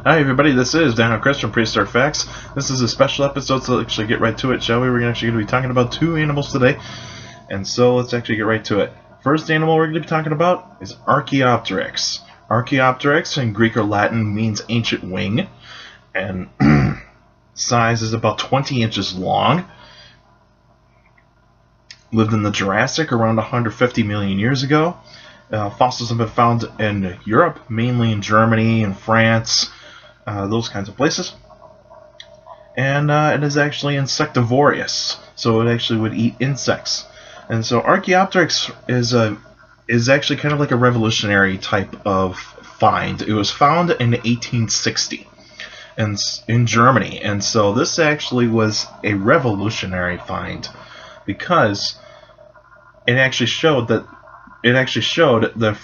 Hi everybody, this is Dino from Prehistoric Facts. This is a special episode, so let's actually get right to it, shall we? We're actually going to be talking about two animals today, and so let's actually get right to it. First animal we're going to be talking about is Archaeopteryx. Archaeopteryx in Greek or Latin means ancient wing, and size is about 20 inches long. Lived in the Jurassic around 150 million years ago. Fossils have been found in Europe, mainly in Germany and France, those kinds of places. And it is actually insectivorous, so it actually would eat insects. And so Archaeopteryx is actually kind of like a revolutionary type of find. It was found in 1860 and in Germany, and so this actually was a revolutionary find because it actually showed the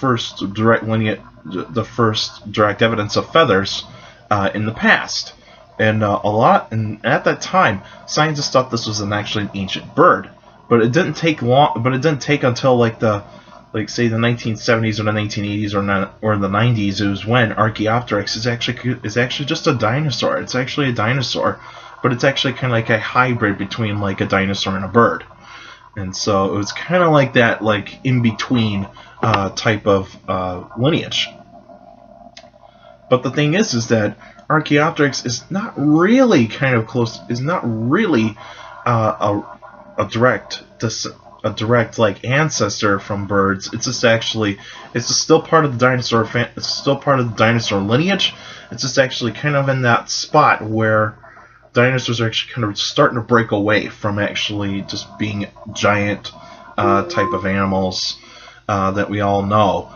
first direct evidence of feathers in the past, and at that time, scientists thought this was actually an ancient bird, but it didn't take long. But it didn't take until say the 1970s or the 1980s or the 90s. It was when Archaeopteryx is actually just a dinosaur. It's actually a dinosaur, but it's actually kind of like a hybrid between like a dinosaur and a bird. And so it was kind of like that, like in between type of lineage. But the thing is that Archaeopteryx is not really kind of close. Is not really a direct like ancestor from birds. It's just still part of the dinosaur. It's still part of the dinosaur lineage. It's just actually kind of in that spot where dinosaurs are actually kind of starting to break away from actually just being giant type of animals that we all know.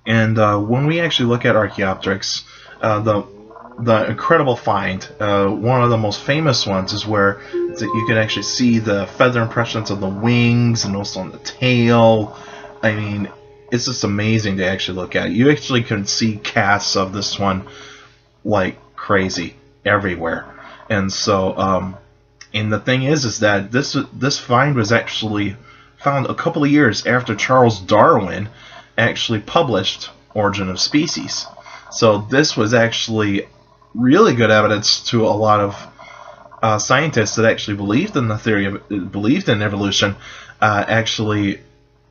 When we actually look at Archaeopteryx, the incredible find, one of the most famous ones, is where you can actually see the feather impressions of the wings and also on the tail. I mean, it's just amazing to actually look at. You actually can see casts of this one like crazy everywhere. And so and the thing is that this find was actually found a couple of years after Charles Darwin actually published Origin of Species. So this was actually really good evidence to a lot of scientists that actually believed in evolution, actually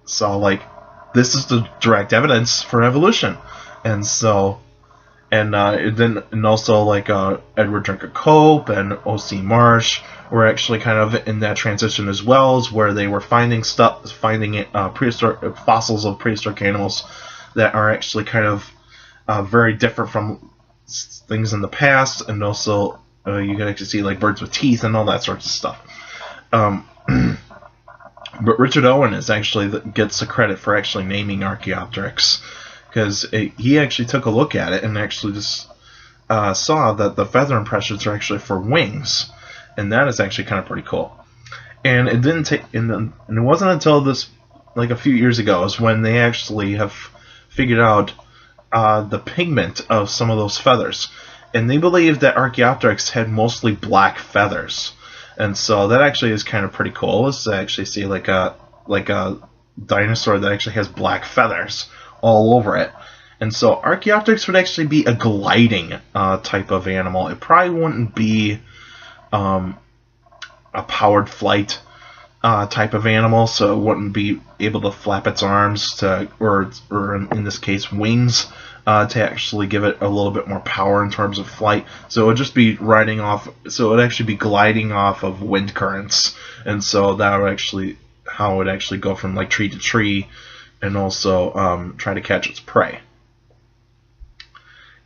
saw like this is the direct evidence for evolution. And so and also like Edward Drinker Cope and O.C. Marsh were actually kind of in that transition as well, as where they were finding prehistoric fossils of prehistoric animals that are actually kind of very different from things in the past, and also you can actually see like birds with teeth and all that sorts of stuff. But Richard Owen gets the credit for actually naming Archaeopteryx, because he actually took a look at it and actually just saw that the feather impressions are actually for wings, and that is actually kind of pretty cool. And it didn't take, and it wasn't until this, like a few years ago, is when they actually have figured out the pigment of some of those feathers, and they believe that Archaeopteryx had mostly black feathers, and so that actually is kind of pretty cool. Is to actually see like a dinosaur that actually has black feathers all over it. And so Archaeopteryx would actually be a gliding type of animal. It probably wouldn't be a powered flight type of animal, so it wouldn't be able to flap its arms or in this case wings, to actually give it a little bit more power in terms of flight. So it would just be riding off. So it would actually be gliding off of wind currents, and so that would actually how it would actually go from like tree to tree, and also try to catch its prey.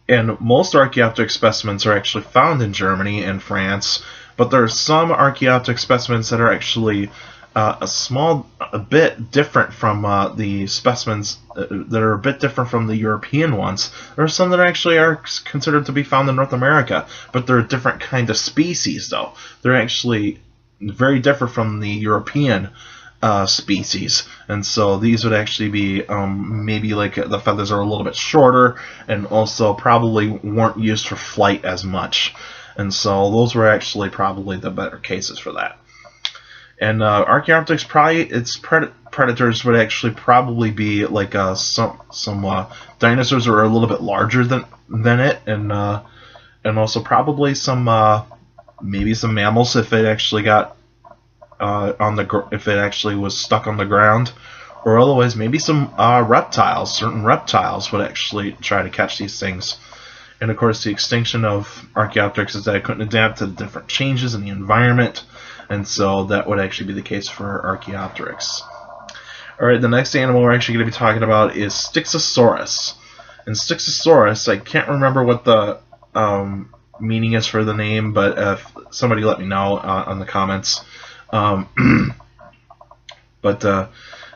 And most Archaeopteryx specimens are actually found in Germany and France, but there are some Archaeopteryx specimens that are actually a bit different from the specimens that are a bit different from the European ones. There are some that actually are considered to be found in North America, but they're a different kind of species, though. They're actually very different from the European species, and so these would actually be maybe like the feathers are a little bit shorter, and also probably weren't used for flight as much, and so those were actually probably the better cases for that. And Archaeopteryx predators would actually probably be like some dinosaurs that were a little bit larger than it, and also probably some maybe some mammals if it actually got if it actually was stuck on the ground, or otherwise maybe some reptiles. Certain reptiles would actually try to catch these things. And of course, the extinction of Archaeopteryx is that it couldn't adapt to the different changes in the environment, and so that would actually be the case for Archaeopteryx. Alright, the next animal we're actually going to be talking about is Styxosaurus. And Styxosaurus, I can't remember what the meaning is for the name, but if somebody let me know on the comments.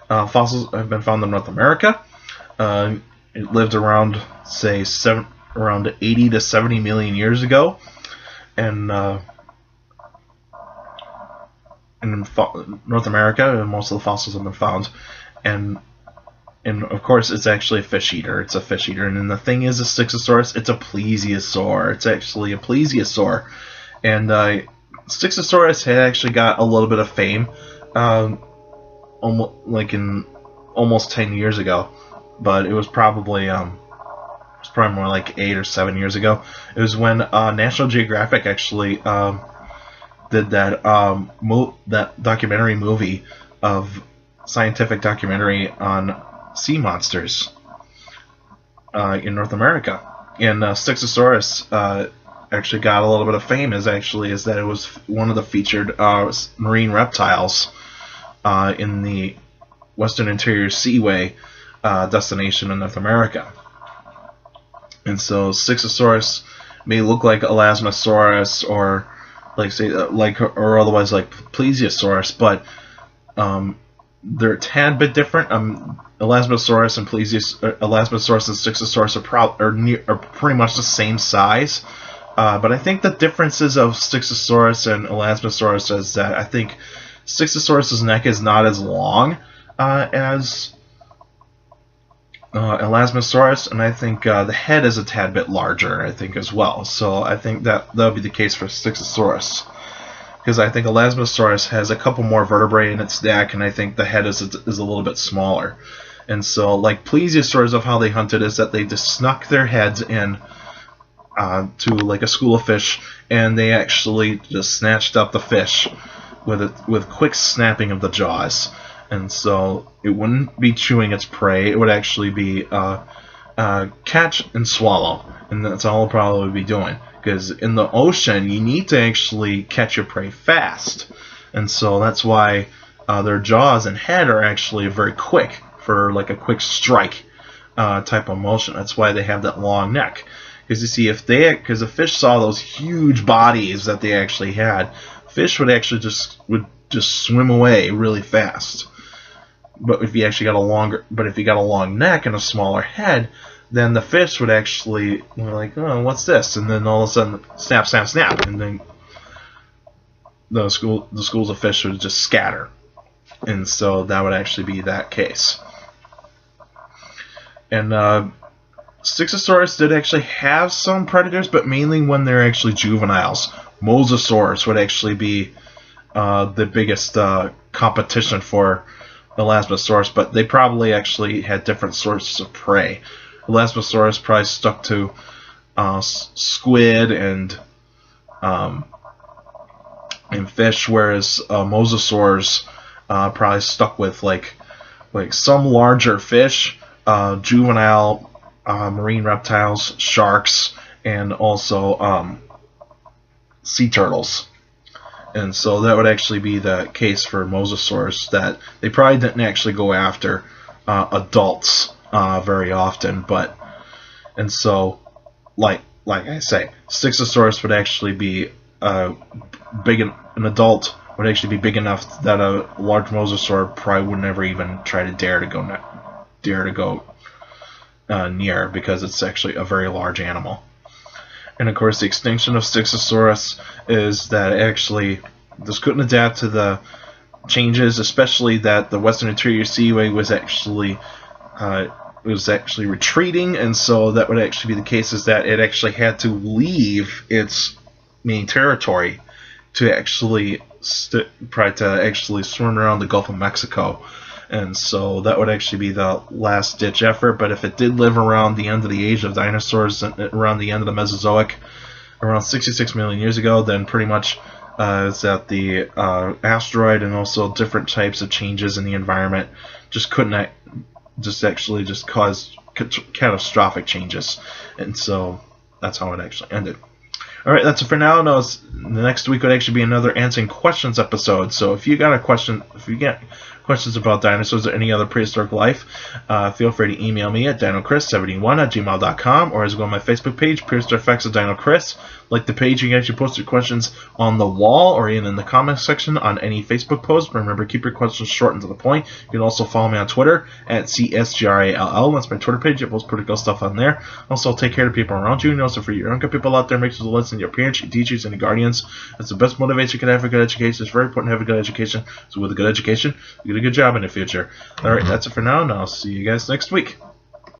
Fossils have been found in North America. It lived around, say, around 80 to 70 million years ago, and in North America, most of the fossils have been found, and of course, it's actually a fish eater. It's a fish eater, and then the thing is, a Styxosaurus, it's a plesiosaur. It's actually a plesiosaur, and Styxosaurus had actually got a little bit of fame, almost 10 years ago, but it was probably more like 8 or 7 years ago. It was when National Geographic actually did that documentary movie of scientific documentary on sea monsters in North America, and Styxosaurus actually got a little bit of fame is that it was one of the featured marine reptiles in the Western Interior Seaway destination in North America. And so Styxosaurus may look like Elasmosaurus or or otherwise like Plesiosaurus, but they're a tad bit different. Elasmosaurus and Styxosaurus are pretty much the same size. But I think the differences of Styxosaurus and Elasmosaurus is that I think Styxosaurus' neck is not as long as Elasmosaurus, and I think the head is a tad bit larger, I think, as well. So I think that would be the case for Styxosaurus, because I think Elasmosaurus has a couple more vertebrae in its neck, and I think the head is a little bit smaller. And so, like plesiosaurs, of how they hunted is that they just snuck their heads in to like a school of fish, and they actually just snatched up the fish with quick snapping of the jaws. And so it wouldn't be chewing its prey; it would actually be catch and swallow, and that's all it'll probably be doing. Because in the ocean, you need to actually catch your prey fast, and so that's why their jaws and head are actually very quick for like a quick strike type of motion. That's why they have that long neck. Because you see, because if fish saw those huge bodies that they actually had, fish would actually just swim away really fast. But if you got a long neck and a smaller head, then the fish would actually be like, oh, what's this? And then all of a sudden, snap, snap, snap, and then the schools of fish would just scatter. And so that would actually be that case. And Styxosaurus did actually have some predators, but mainly when they're actually juveniles. Mosasaurus would actually be the biggest competition for Elasmosaurus, but they probably actually had different sources of prey. Elasmosaurus probably stuck to squid and fish, whereas mosasaurs probably stuck with like some larger fish, juvenile marine reptiles, sharks, and also sea turtles. And so that would actually be the case for mosasaurs, that they probably didn't actually go after adults very often, and so like I say, Styxosaurus would actually be an adult would actually be big enough that a large mosasaur probably would never even try to dare to go near, because it's actually a very large animal. And of course, the extinction of Styxosaurus is that it actually just couldn't adapt to the changes, especially that the Western Interior Seaway was actually retreating, and so that would actually be the case is that it actually had to leave its main territory to actually swim around the Gulf of Mexico, and so that would actually be the last ditch effort. But if it did live around the end of the age of dinosaurs, around the end of the Mesozoic, around 66 million years ago, then pretty much is that the asteroid and also different types of changes in the environment just couldn't just cause catastrophic changes, and so that's how it actually ended. Alright, that's it for now. Now, the next week would actually be another answering questions episode. So if you got a question, if you get questions about dinosaurs or any other prehistoric life, feel free to email me at dinochris71@gmail.com, or as well on my Facebook page, Prehistoric Facts of Dino Chris. Like the page, you can actually post your questions on the wall or even in the comments section on any Facebook post. But remember, keep your questions short and to the point. You can also follow me on Twitter at CSGRALL. That's my Twitter page. I post pretty cool stuff on there. Also, take care of the people around you. And also, for your younger people out there, make sure to listen to your parents, your teachers, and your guardians. That's the best motivation you can have for good education. It's very important to have a good education. So with a good education, you get a good job in the future. Alright, that's it for now, and I'll see you guys next week.